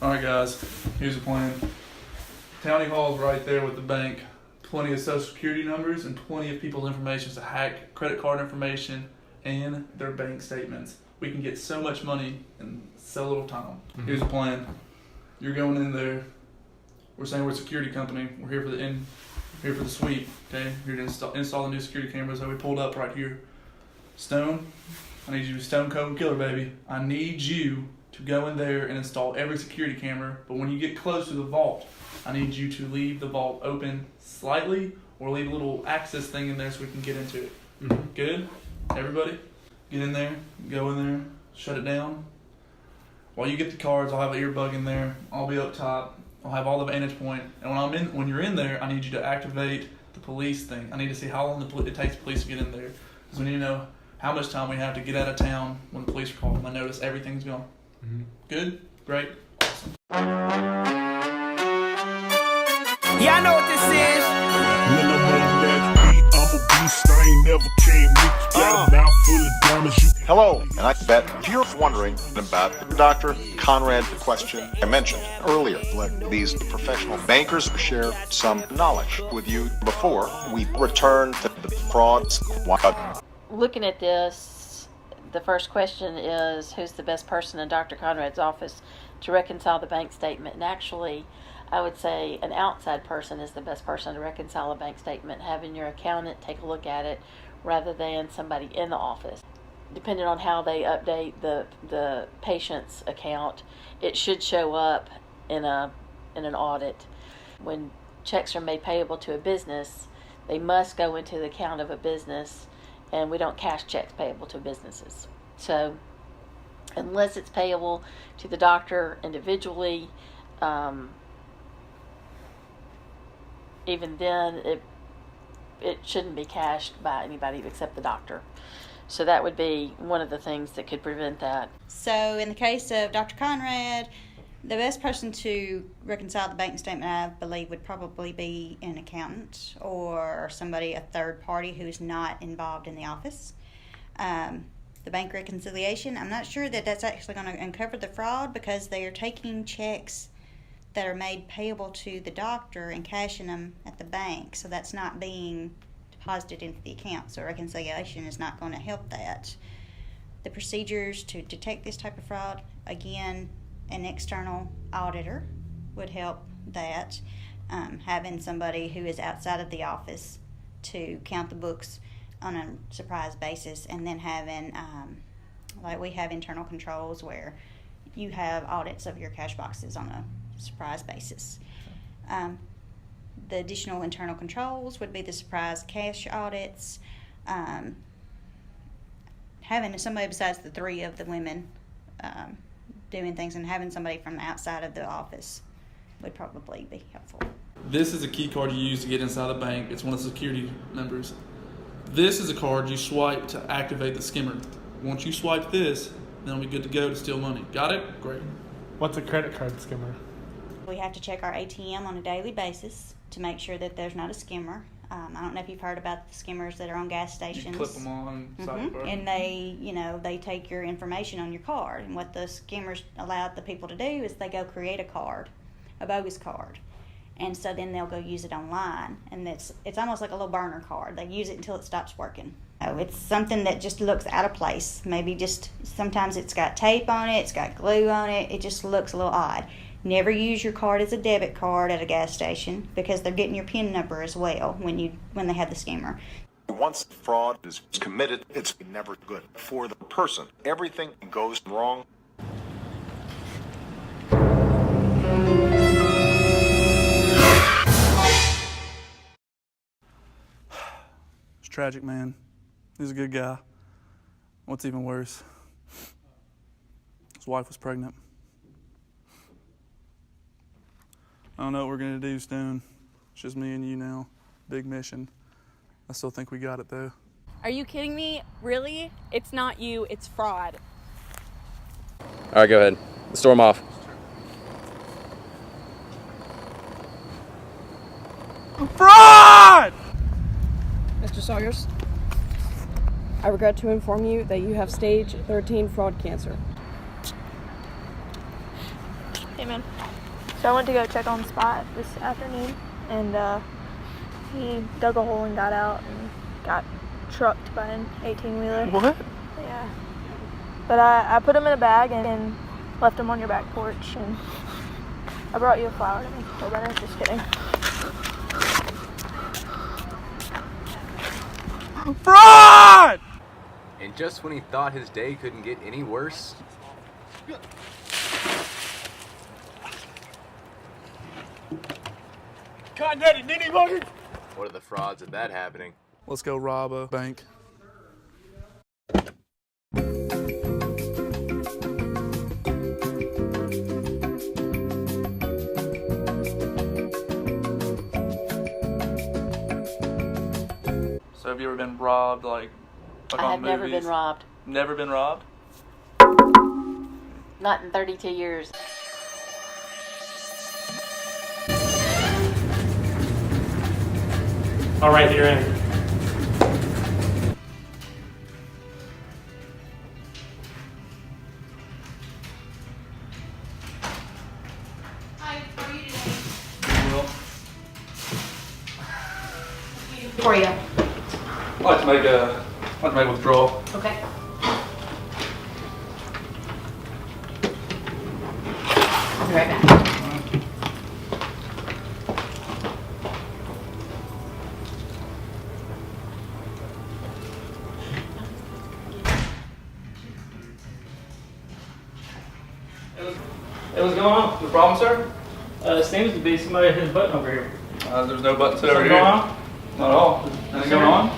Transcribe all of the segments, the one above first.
Alright guys, here's the plan. County Hall's right there with the bank. Plenty of social security numbers and plenty of people's information to hack credit card information and their bank statements. We can get so much money in so little time. Here's the plan. You're going in there. We're saying we're a security company. We're here for the sweep. Okay, you're gonna install the new security cameras that we pulled up right here. Stone, I need you to be stone cold killer, baby. I need you to go in there and install every security camera. But when you get close to the vault, I need you to leave the vault open slightly or leave a little access thing in there so we can get into it. Good? Everybody? Get in there, go in there, shut it down. While you get the cards, I'll have an earbud in there. I'll be up top. I'll have all the vantage point. And when you're in there, I need you to activate the police thing. I need to see how long it takes the police to get in there. Because we need to know how much time we have to get out of town when the police are called. And I notice everything's gone. Good? Great? Awesome. Yeah, I know what this is. Hello, and I bet if you're wondering about the Dr. Conrad question I mentioned earlier, let these professional bankers share some knowledge with you before we return to the fraud squad. Looking at this, the first question is, who's the best person in Dr. Conrad's office to reconcile the bank statement? And actually, I would say an outside person is the best person to reconcile a bank statement, having your accountant take a look at it rather than somebody in the office. Depending on how they update the patient's account, it should show up in an audit. When checks are made payable to a business, they must go into the account of a business, and we don't cash checks payable to businesses. So unless it's payable to the doctor individually, even then it shouldn't be cashed by anybody except the doctor. So that would be one of the things that could prevent that. So in the case of Dr. Conrad, the best person to reconcile the bank statement, I believe, would probably be an accountant or somebody, a third party who's not involved in the office. The bank reconciliation, I'm not sure that that's actually going to uncover the fraud because they are taking checks that are made payable to the doctor and cashing them at the bank. So that's not being deposited into the account. So reconciliation is not going to help that. The procedures to detect this type of fraud, again, an external auditor would help that. Having somebody who is outside of the office to count the books on a surprise basis, and then having, like we have internal controls where you have audits of your cash boxes on a surprise basis. The additional internal controls would be the surprise cash audits. Having somebody besides the three of the women doing things, and having somebody from the outside of the office would probably be helpful. This is a key card you use to get inside the bank. It's one of the security numbers. This is a card you swipe to activate the skimmer. Once you swipe this, then we'll be good to go to steal money. Got it? Great. What's a credit card skimmer? We have to check our ATM on a daily basis to make sure that there's not a skimmer. I don't know if you've heard about the skimmers that are on gas stations. You clip them on sidebar. And they take your information on your card. And what the skimmers allow the people to do is they go create a card, a bogus card. And so then they'll go use it online. And it's almost like a little burner card. They use it until it stops working. It's something that just looks out of place. Maybe just sometimes it's got tape on it, it's got glue on it. It just looks a little odd. Never use your card as a debit card at a gas station because they're getting your PIN number as well when they have the skimmer. Once fraud is committed, it's never good for the person. Everything goes wrong. It's tragic, man. He's a good guy. What's even worse, his wife was pregnant. I don't know what we're going to do, Stone. It's just me and you now. Big mission. I still think we got it, though. Are you kidding me? Really? It's not you, it's fraud. All right, go ahead. Storm off. Fraud! Mr. Sawyers, I regret to inform you that you have stage 13 fraud cancer. Hey man. So I went to go check on Spot this afternoon, and he dug a hole and got out and got trucked by an 18-wheeler. What? Yeah. But I put him in a bag and left him on your back porch, and I brought you a flower to make you feel better. Just kidding. Fraud! And just when he thought his day couldn't get any worse, what are the frauds of that happening? Let's go rob a bank. So have you ever been robbed, like I on have never movies? been robbed. Never been robbed? Not in 32 years. All right, you're in. Hi, how are you today? Well, For you. I'd like to make a withdrawal. Okay. I'll be right back. Hey, what's going on? The problem, sir? Seems to be somebody hit his button over here. There's no button set over Something here. going on? Not at all. Anything going on?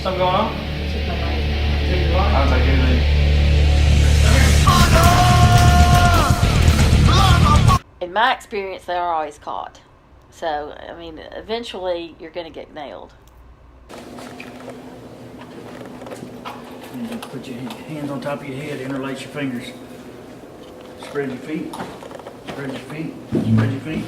Something going on? I don't take anything. In my experience, they are always caught. So, I mean, eventually you're going to get nailed. Put your hands on top of your head, interlace your fingers. Spread your feet. Spread your feet. Spread your feet.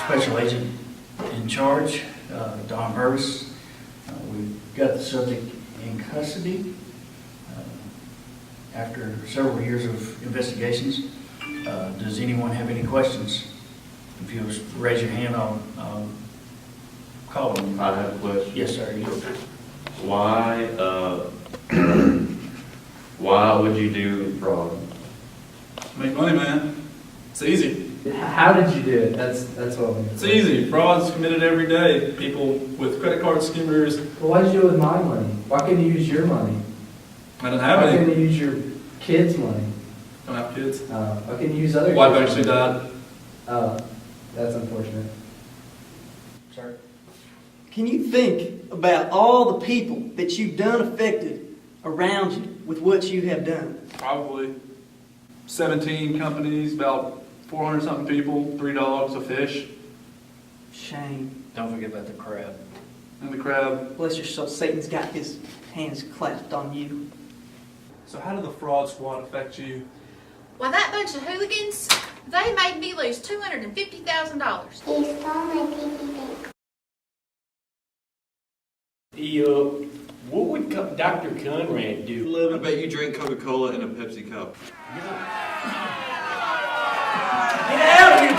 Special agent in charge, Don Purvis. We've got the subject in custody. After several years of investigations, does anyone have any questions? If you'll raise your hand, I'll call them. I have a question. Yes, sir. Why, why would you do fraud? Make money, man. It's easy. How did you do it? That's what I'm. It's easy. Fraud's committed every day. People with credit card skimmers. Well, why'd you do it with my money? Why couldn't you use your money? I didn't have Why any. couldn't you use your kids' money? Don't have kids. Why couldn't you use other Wife kids' actually money? died. That's unfortunate. Sorry. Can you think about all the people that you've done affected around you with what you have done? Probably 17 companies, about 400 something people, 3 dogs, a fish, Shame. Don't forget about the crab. and the crab. Bless your soul, Satan's got his hands clasped on you. So how did the fraud squad affect you? Well, that bunch of hooligans, they made me lose $250,000. What would Dr. Conrad do? I bet you drink Coca-Cola in a Pepsi cup. Get out of here,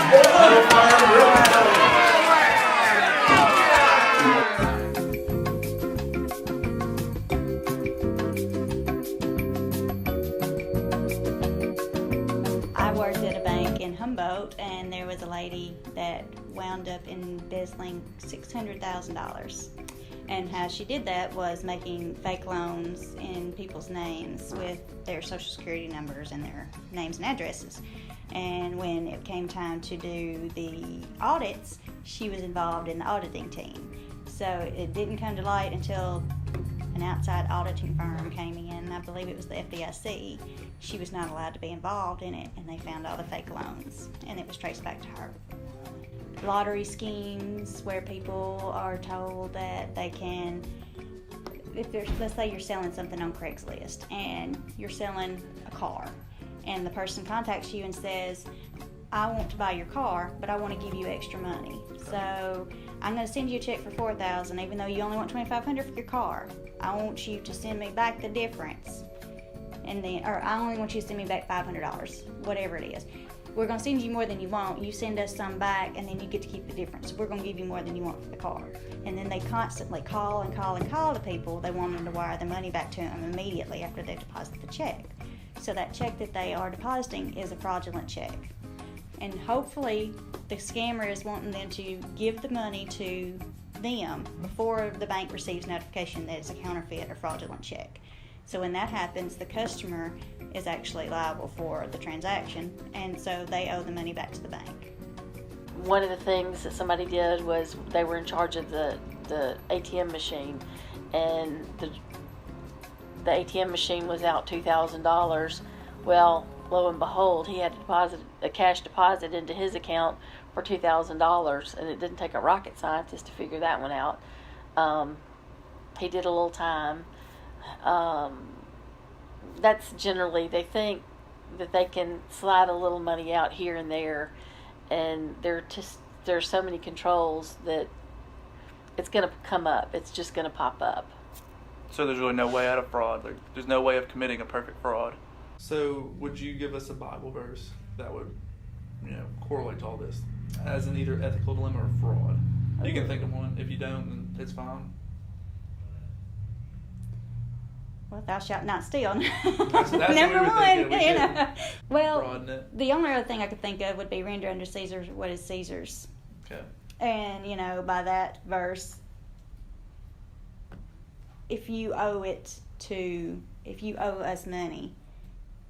I worked at a bank in Humboldt, and there was a lady that wound up embezzling $600,000. And how she did that was making fake loans in people's names with their social security numbers and their names and addresses. And when it came time to do the audits, she was involved in the auditing team. So it didn't come to light until an outside auditing firm came in. I believe it was the FDIC. She was not allowed to be involved in it, and they found all the fake loans, and it was traced back to her. Lottery schemes where people are told that they can, if there's, let's say you're selling something on Craigslist and you're selling a car, and the person contacts you and says, I want to buy your car, but I want to give you extra money. So I'm going to send you a check for $4,000, even though you only want $2,500 for your car. I want you to send me back the difference, and then, or I only want you to send me back $500, whatever it is. We're going to send you more than you want. You send us some back, and then you get to keep the difference. We're going to give you more than you want for the car. And then they constantly call and call and call to people. They want them to wire the money back to them immediately after they deposit the check. So that check that they are depositing is a fraudulent check. And hopefully the scammer is wanting them to give the money to them before the bank receives notification that it's a counterfeit or fraudulent check. So when that happens, the customer is actually liable for the transaction, and so they owe the money back to the bank. One of the things that somebody did was they were in charge of the ATM machine, and the ATM machine was out $2,000. Well, lo and behold, he had to deposit a cash deposit into his account for $2,000, and it didn't take a rocket scientist to figure that one out. He did a little time. That's generally, they think that they can slide a little money out here and there, and there's so many controls that it's going to come up. It's just going to pop up. So there's really no way out of fraud. There's no way of committing a perfect fraud. So would you give us a Bible verse that would, correlate to all this as an either ethical dilemma or fraud? You can think of one. If you don't, then it's fine. Well, thou shalt not steal. That's Number one. Well, fraud, the only other thing I could think of would be render unto Caesar what is Caesar's. Okay. And, by that verse, if you owe us money,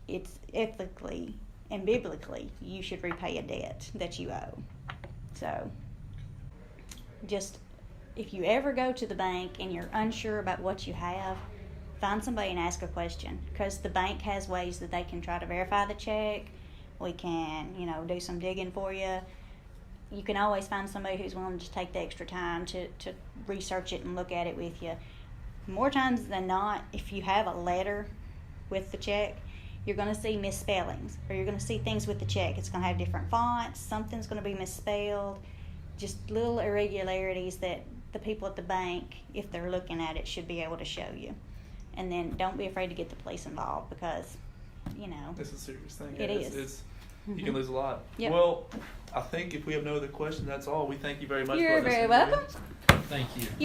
it's ethically and biblically, you should repay a debt that you owe. So, just, if you ever go to the bank and you're unsure about what you have, find somebody and ask a question, because the bank has ways that they can try to verify the check. We can, do some digging for you. You can always find somebody who's willing to take the extra time to research it and look at it with you. More times than not, if you have a letter with the check, you're going to see misspellings, or you're going to see things with the check. It's going to have different fonts. Something's going to be misspelled. Just little irregularities that the people at the bank, if they're looking at it, should be able to show you. And then don't be afraid to get the police involved, because, it's a serious thing. It is. It's you can lose a lot. Yep. Well, I think if we have no other questions, that's all. We thank you very much. You're for very listening. welcome. Thank you.